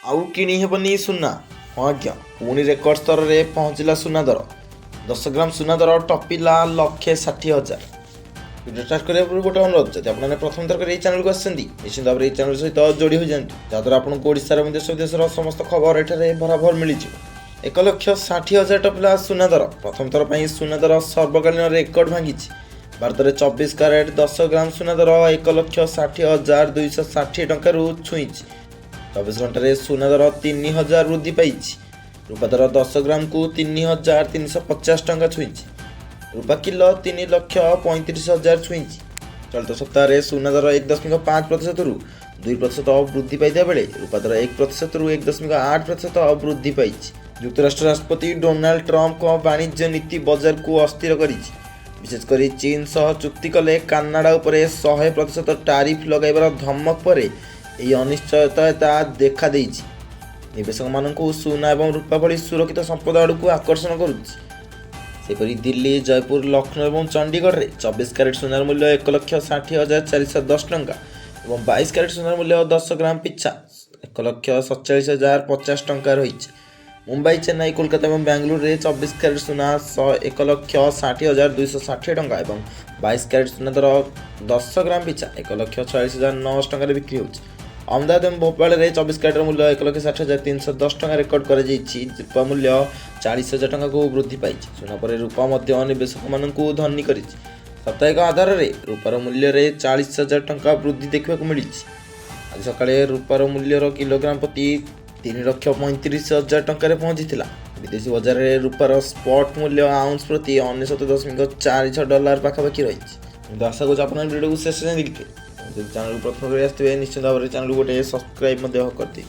आउ किणी हेबनी सुना। हाँ आज्ञा पुणी रेकर्ड स्तर में पहुँचला सुना दर 10 ग्राम सुना दर टपिला 1,60,000। वीडियो स्टार्ट करने पूर्व गोटे अनुरोध जब आपने प्रथम थर चैनल को आसती निश्चित भाव में चैनल सहित जोड़ी हो जाए जहाँद्वारा आपको ओडिशार और देश विदेश समस्त खबर एठारे बराबर मिल 1,60,000 टपिला सुना दर प्रथम थर पर सुना दर सर्वकालीन रेकर्ड भांगी। भारत में 24 कैरेट 10 ग्राम सुना दर 1,60,260 टंका छुई। 24 घंटे सुना दर 3,000 वृद्धि पाई। रूपा दर 10 ग्राम को 3,350 टंका छुई। रूपा किलो 3,35,000 छुई। चलित सप्ताह सुना दर 1.5% रु 2% वृद्धि पाई बेले रूपा दर 1% रु 1.8% वृद्धि पाई। युक्तराष्ट्र राष्ट्रपति डोनाल्ड ट्रम्प वाणिज्य नीति बाजार को अस्थिर कर विशेषकर चीन सह चुक्ति कले कानाडा उपर 100% टारिफ लगाइबार धमक पर यह अनिश्चयता देखा देइछि। निवेशक मानक सुना और रूपा भली सुरक्षित संपद आड़ को आकर्षण करुपरि दिल्ली जयपुर लखनऊ और चंडीगढ़ में 24 कैरेट सुनार मूल्य 1,60,410 टंका और 22 कैरेट सुनार मूल्य 10 ग्राम पिछा 1,47,050 टंका रही। मुंबई चेन्नई कोलकाता और बेंगलुरु में 24 कैरेट सुना 1,60,260 टंका और 22 कैरेट सुना दर 10 ग्राम पिछा 1,46,900 टंका बिक्री होगी। अहमदाबाद और भोपाल में 24 कैरेट मूल्य 1,60,310 टंका रेकर्ड कर रूपा मूल्य 40,000 टंका को वृद्धि पाई। सुना पर रूपा निवेशक मान धनी कर साप्ताहिक आधार में रूपार मूल्य 40,000 टंका वृद्धि देखा मिली। आज सकाଳେ रूपार मूल्यर किलोग्राम प्रति 3,35,000 टंका पहुंची। विदेशी बाजार में रूपार स्पॉट मूल्य आउंस प्रति 99.46 डॉलर पाखापाखि रही। आशा करूँ आप वीडियो को शेष देखिए। चैनल को प्रथम आसते निश्चित भाव में चैनल गोटे सब्सक्राइब कर दें।